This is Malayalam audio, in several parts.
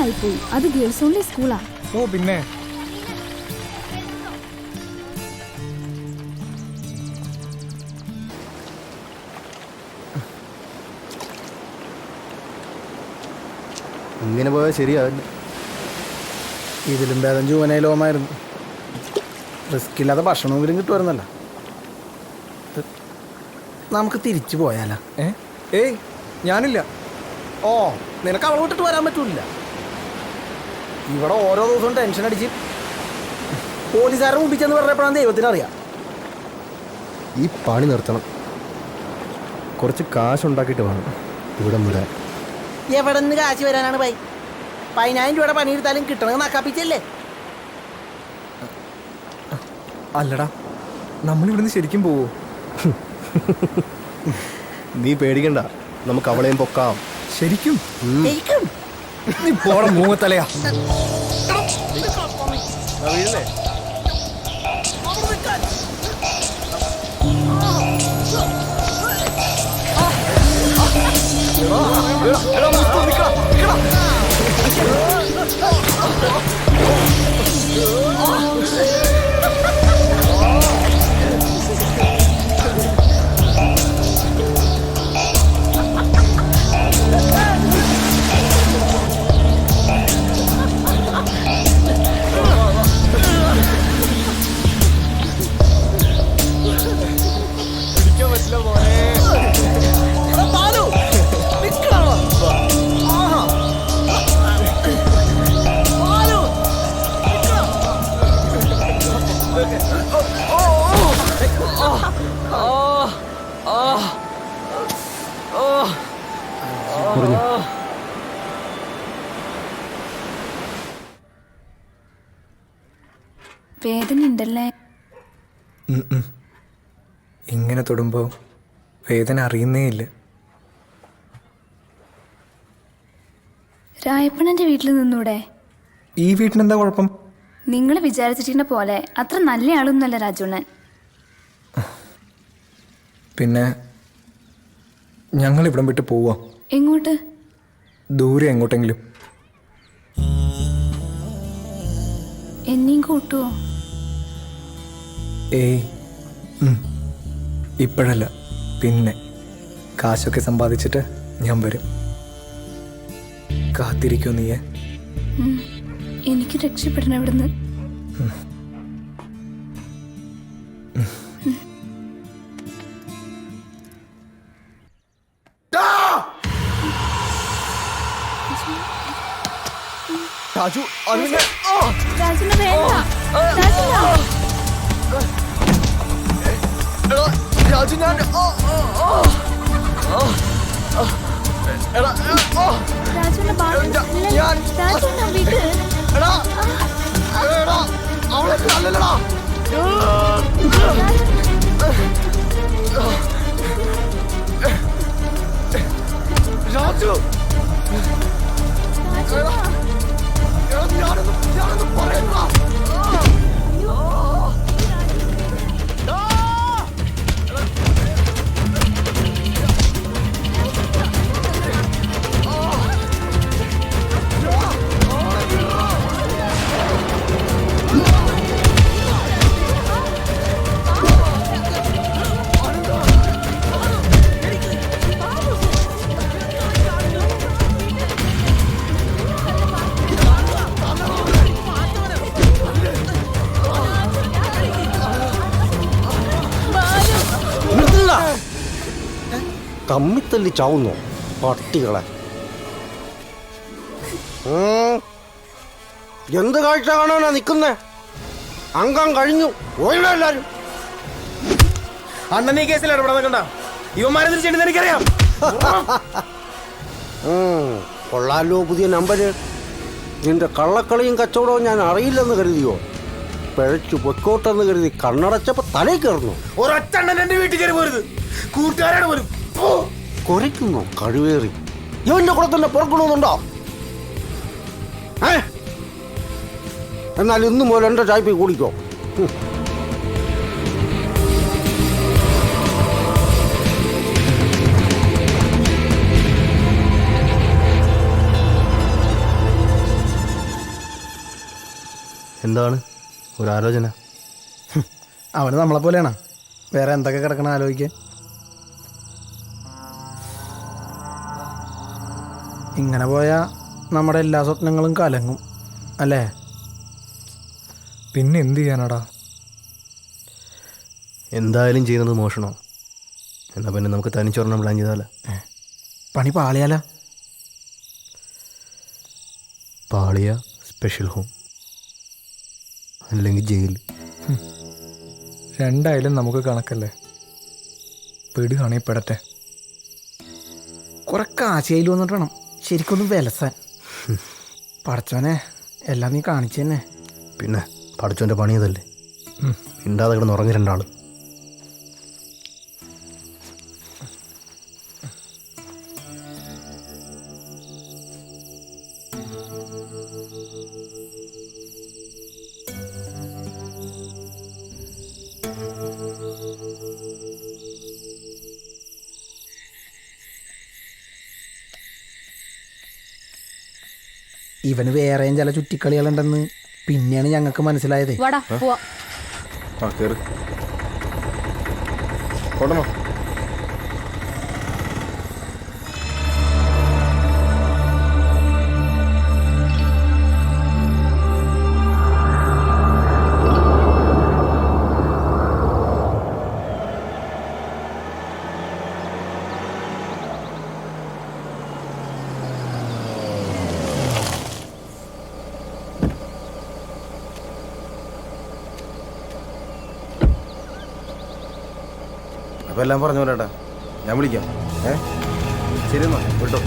ഓവറായിപ്പോയി. അത് ഗേൾസ് ഓൺലി സ്കൂളാ. ഓ പിന്നെ ഇങ്ങനെ പോയാൽ ശരിയാവില്ല. ഇതിലും ഭേദം ജൂവനയിലോമായിരുന്നു. റിസ്ക്കില്ലാതെ ഭക്ഷണമെങ്കിലും കിട്ടുമായിരുന്നല്ലോ. നമുക്ക് തിരിച്ചു പോയാലോ? ഏയ് ഞാനില്ല. ഓ, നിനക്ക് അവളെ വിട്ടിട്ട് വരാൻ പറ്റൂല. ഇവിടെ ഓരോ ദിവസവും ടെൻഷൻ അടിച്ച് പോലീസുകാരെ മുമ്പിച്ചെന്ന് പറഞ്ഞപ്പോഴാണ് ദൈവത്തിനറിയാം. ഈ പണി നിർത്തണം. കുറച്ച് കാശുണ്ടാക്കിയിട്ട് വേണം ഇവിടെ വിടാൻ. എവിടെ നിന്ന് കാശ് വരാനാണ് പൈ? 10,000 രൂപയുടെ പണിയെടുത്താലും കിട്ടണമെന്ന് നക്കാപ്പിച്ചല്ലേ? അല്ലടാ, നമ്മളിവിടുന്ന് ശരിക്കും പോവോ? നീ പേടിക്കണ്ട, നമുക്ക് അവളെയും പൊക്കാം. ശരിക്കും? ജയിക്കും. നീ പോട മൂങ്ങത്തലയാ. വീഴല്ലേ? വേദന ഉണ്ടല്ലേ? ഇങ്ങനെ തൊടുമ്പോ വേദന അറിയുന്നേ ഇല്ല. രായപ്പണന്റെ വീട്ടിൽ നിന്നൂടെ? ഈ വീട്ടിനെന്താ കുഴപ്പം? നിങ്ങൾ വിചാരിച്ചിരിക്കുന്ന പോലെ അത്ര നല്ല ആളൊന്നുമല്ല രാജുണ്ണൻ. പിന്നെ ഞങ്ങൾ ഇവിടം വിട്ട് പോവാം. എങ്ങോട്ട്? ദൂരെ എങ്ങോട്ടെങ്കിലും. എന്നെയും കൂട്ടുവോ? ഏയ് ഇപ്പോഴല്ല, പിന്നെ കാശൊക്കെ സമ്പാദിച്ചിട്ട് ഞാൻ വരും. കാത്തിരിക്കോ നീയെ? എനിക്ക് രക്ഷപ്പെടണം ഇവിടുന്ന്. രാജു, അതിനെ രാജുണ്ണ വേണ്ട. രാജു, ഞാൻ രാജുണ്ണ രാജുണ്ണ വീട്. അവളെ അല്ലല്ലടാ. രാജു, ഞാനൊന്നും പറയണ്ട. തമ്മിത്തല്ലി ചാവുന്നോ പട്ടികളെ? എന്ത് കാഴ്ച കാണാനാ നിൽക്കുന്നേ? അംഗം കഴിഞ്ഞു പോയില്ല എല്ലാരും. അണ്ണൻ ഈ കേസിൽ ഇടപെടാൻ നിൽക്കണ്ട. ഇവന്മാരെ തിരിച്ചെടുത്ത് എനിക്കറിയാം. കൊള്ളാലോ പുതിയ നമ്പര്. നിന്റെ കള്ളക്കളിയും കച്ചവടവും ഞാൻ അറിയില്ലെന്ന് കരുതിയോ? പിഴച്ചു പൊക്കോട്ടെന്ന് കരുതി കണ്ണടച്ചപ്പോ തലയിൽ കയറുന്നു. ഒരൊറ്റ അണ്ണൻ എന്റെ വീട്ടിൽ കയറി പോരുത്. കൂട്ടുകാരാണ് പോലും. കുരയ്ക്കുന്നു കഴിവേറി. ഇവന്റെ കൂടെ തന്നെ പുറക്കണമെന്നുണ്ടോ? എന്നാൽ ഇന്നു മുതൽ എന്റെ ചായ്പ കൂടിക്കോ. എന്താണ് ഒരാലോചന? അവന് നമ്മളെ പോലെയാണ്. വേറെ എന്തൊക്കെ കിടക്കണം ആലോചിക്കാൻ. ഇങ്ങനെ പോയാൽ നമ്മുടെ എല്ലാ സ്വപ്നങ്ങളും കലങ്ങും അല്ലേ? പിന്നെ എന്ത് ചെയ്യാനാടാ? എന്തായാലും ചെയ്യുന്നത് മോഷണോ? എന്നാൽ പിന്നെ നമുക്ക് തനിച്ചൊരെണ്ണം പ്ലാൻ ചെയ്താലോ? പണി പാളിയാലോ? പാളിയ സ്പെഷ്യൽ ഹോം, അല്ലെങ്കിൽ ജയിൽ. രണ്ടായാലും നമുക്ക് കണക്കല്ലേ. പെടുകയാണെങ്കിൽ പെടട്ടെ. കുറെ കാശയിൽ വന്നിട്ട് വേണം ശരിക്കൊന്നും വിലസാൻ. പടച്ചോനെ എല്ലാം നീ കാണിച്ചു തന്നെ. പിന്നെ പഠിച്ചോൻ്റെ പണിയതല്ലേ. ഉണ്ടാതെ കിടന്ന് ഉറങ്ങി രണ്ടാൾ. ഇവന് വേറെയും ചില ചുറ്റിക്കളികളുണ്ടെന്ന് പിന്നെയാണ് ഞങ്ങൾക്ക് മനസ്സിലായത്. ആ കയറി കൊണ്ടോ. അപ്പോൾ എല്ലാം പറഞ്ഞ പോലെ ഏട്ടാ, ഞാൻ വിളിക്കാം. ശരി എന്നാ വിട്ടോ.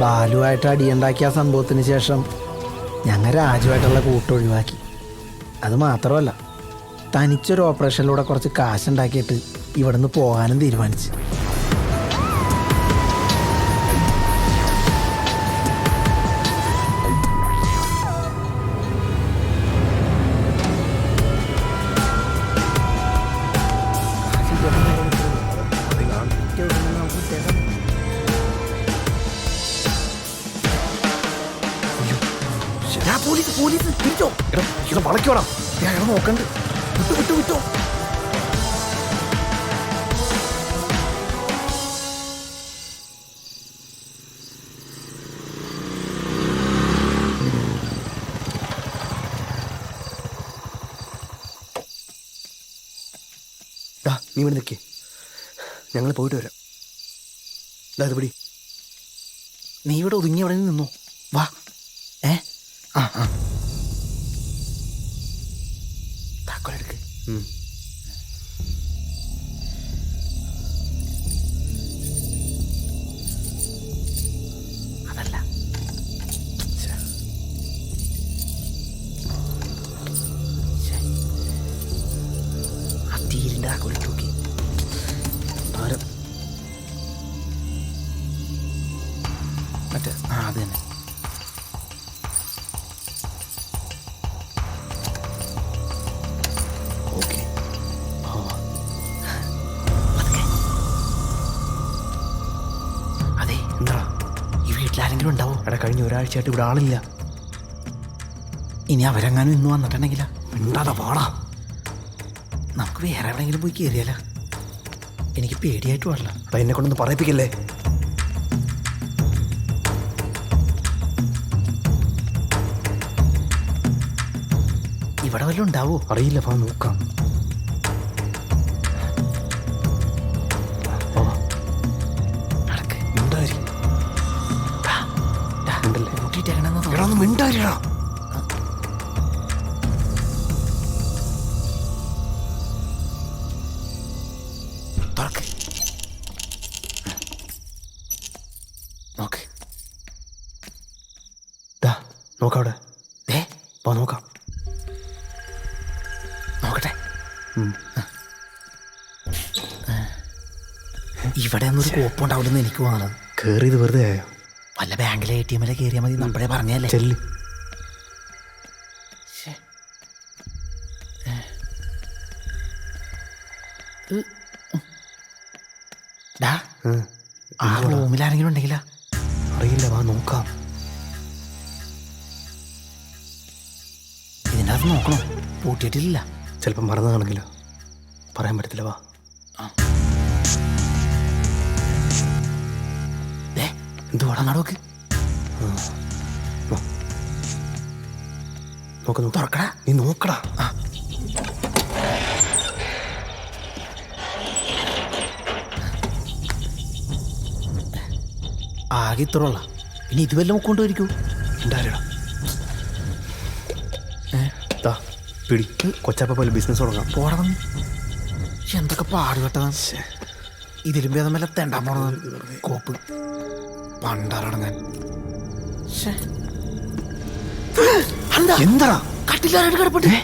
ബാലുവായിട്ട് അടിയുണ്ടാക്കിയ സംഭവത്തിന് ശേഷം ഞങ്ങൾ രാജുവായിട്ടുള്ള കൂട്ടൊഴിവാക്കി. അത് മാത്രമല്ല, തനിച്ചൊരു ഓപ്പറേഷനിലൂടെ കുറച്ച് കാശുണ്ടാക്കിയിട്ട് ഇവിടുന്ന് പോകാനും തീരുമാനിച്ചു. പോലീസ് തിരിച്ചോ വളയ്ക്കോടാ. നോക്കണ്ട്. വിട്ടോ. നീ ഇവിടെ നിൽക്കേ, ഞങ്ങൾ പോയിട്ട് വരാം. ഇത് പിടി. നീ ഇവിടെ ഒതുങ്ങി അവിടെ നിന്നോ. വാ. താക്കോലെടുക്ക്. അതല്ല, ആ തീരിൻ്റെ താക്കോലെടുത്ത് നോക്കി. മറ്റേ അത് തന്നെ. ആരെങ്കിലും ഉണ്ടാവോ? എടാ, കഴിഞ്ഞ ഒരാഴ്ചയായിട്ട് ഇവിടെ ആളില്ല. ഇനി അവരെങ്ങാനും ഇന്ന് വന്നിട്ടുണ്ടെങ്കിലാ? ഉണ്ടാതാ പാടാ. നമുക്ക് വേറെ എവിടെയെങ്കിലും പോയി കയറിയാല. എനിക്ക് പേടിയായിട്ട് പാടില്ല. അപ്പൊ എന്നെ കൊണ്ടൊന്ന് പറയിപ്പിക്കല്ലേ. ഇവിടെ വല്ലതും ഉണ്ടാവോ? അറിയില്ല, വാ നോക്കാം. മിണ്ടായില്ല. നോക്കവിടെ. വാ നോക്കാം. നോക്കട്ടെ. ഇവിടെ ഒന്നൊരു കോപ്പുണ്ടാവില്ലെന്ന് എനിക്ക് തോന്നണം. കയറിയത് വെറുതെ ആയോ? വല്ല ബാങ്കിലെ ATM കയറിയാൽ മതി. നമ്മളെ പറഞ്ഞല്ലേ. ചെല്ല്. ആ റൂമിൽ ആരെങ്കിലും ഉണ്ടെങ്കിലാ? അറിയില്ല, വാ നോക്കാം. ഇതിൻ്റെ അകത്ത് നോക്കണോ? പൂട്ടിയിട്ടില്ല. ചിലപ്പോൾ മറന്നു കാണെങ്കിലോ, പറയാൻ പറ്റത്തില്ല. വാ. എന്തുവാടാ നടക്ക്? നോക്കുന്നു. തുറക്കടാ. നീ നോക്കടാ. ആകെ ഇത്രയുള്ള. ഇനി ഇത് വല്ലതും കൊണ്ടുവരിക്കൂ. ഉണ്ടായിരടാ. പിടി. കൊച്ചാപ്പ പോലെ ബിസിനസ് തുടങ്ങാം. പോടാ. എന്തൊക്കെ പാടുപെട്ടതാണ്. ഇതിലും ഭേദം വല്ല തെണ്ടാൻ പോണത്. കോപ്പ് പണ്ടാറടങ്ങാൻ. എന്താ കട്ടില്ലാരായിട്ട് കിടപ്പട്ടെ.